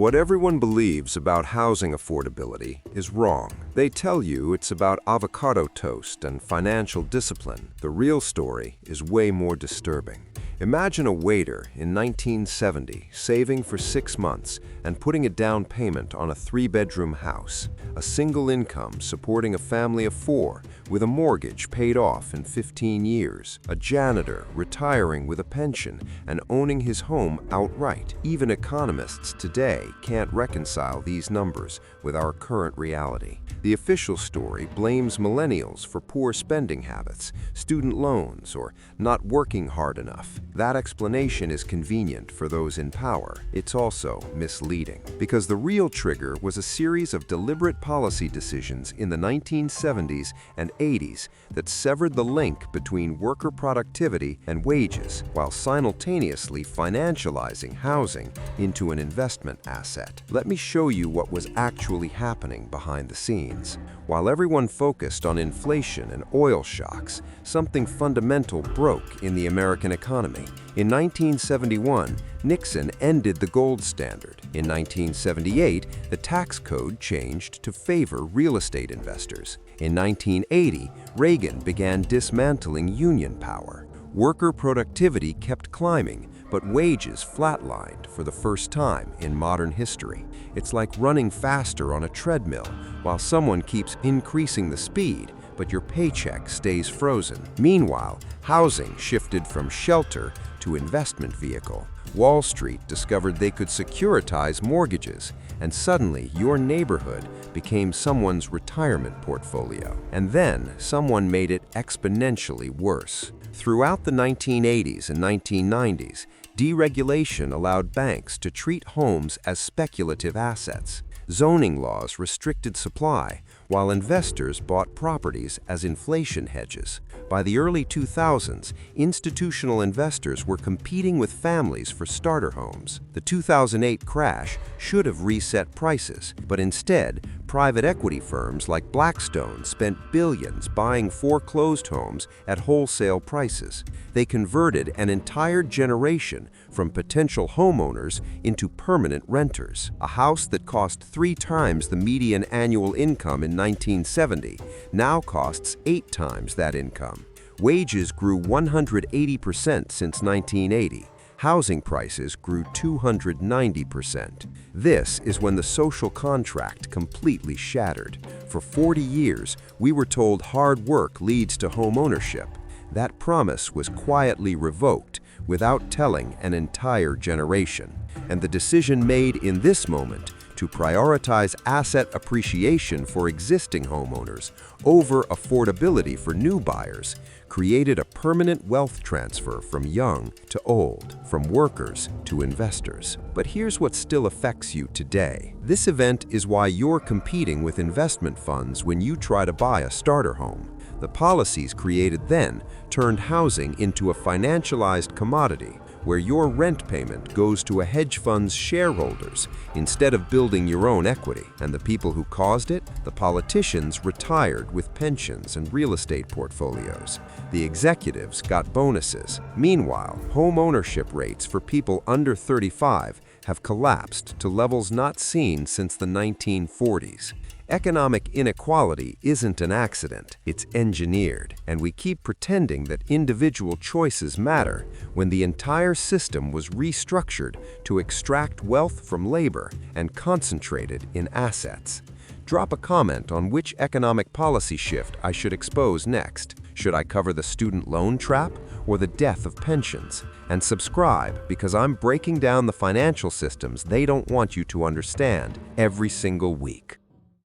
What everyone believes about housing affordability is wrong. They tell you it's about avocado toast and financial discipline. The real story is way more disturbing. Imagine a waiter in 1970 saving for 6 months and putting a down payment on a 3-bedroom house, a single income supporting a family of 4 with a mortgage paid off in 15 years, a janitor retiring with a pension and owning his home outright. Even economists today can't reconcile these numbers with our current reality. The official story blames millennials for poor spending habits, student loans, or not working hard enough. That explanation is convenient for those in power. It's also misleading, because the real trigger was a series of deliberate policy decisions in the 1970s and 80s that severed the link between worker productivity and wages, while simultaneously financializing housing into an investment asset. Let me show you what was actually happening behind the scenes. While everyone focused on inflation and oil shocks, something fundamental broke in the American economy. In 1971, Nixon ended the gold standard. In 1978, the tax code changed to favor real estate investors. In 1980, Reagan began dismantling union power. Worker productivity kept climbing, but wages flatlined for the first time in modern history. It's like running faster on a treadmill while someone keeps increasing the speed, but your paycheck stays frozen. Meanwhile, housing shifted from shelter to investment vehicle. Wall Street discovered they could securitize mortgages, and suddenly your neighborhood became someone's retirement portfolio. And then someone made it exponentially worse. Throughout the 1980s and 1990s, deregulation allowed banks to treat homes as speculative assets. Zoning laws restricted supply, while investors bought properties as inflation hedges. By the early 2000s, institutional investors were competing with families for starter homes. The 2008 crash should have reset prices, but instead, private equity firms like Blackstone spent billions buying foreclosed homes at wholesale prices. They converted an entire generation from potential homeowners into permanent renters. A house that cost 3 times the median annual income in 1970 now costs 8 times that income. Wages grew 180% since 1980. Housing prices grew 290%. This is when the social contract completely shattered. For 40 years, we were told hard work leads to home ownership. That promise was quietly revoked without telling an entire generation. And the decision made in this moment to prioritize asset appreciation for existing homeowners over affordability for new buyers created a permanent wealth transfer from young to old, from workers to investors. But here's what still affects you today. This event is why you're competing with investment funds when you try to buy a starter home. The policies created then turned housing into a financialized commodity, where your rent payment goes to a hedge fund's shareholders instead of building your own equity. And the people who caused it? The politicians retired with pensions and real estate portfolios. The executives got bonuses. Meanwhile, home ownership rates for people under 35 have collapsed to levels not seen since the 1940s. Economic inequality isn't an accident, it's engineered, and we keep pretending that individual choices matter when the entire system was restructured to extract wealth from labor and concentrate it in assets. Drop a comment on which economic policy shift I should expose next. Should I cover the student loan trap or the death of pensions? And subscribe, because I'm breaking down the financial systems they don't want you to understand every single week.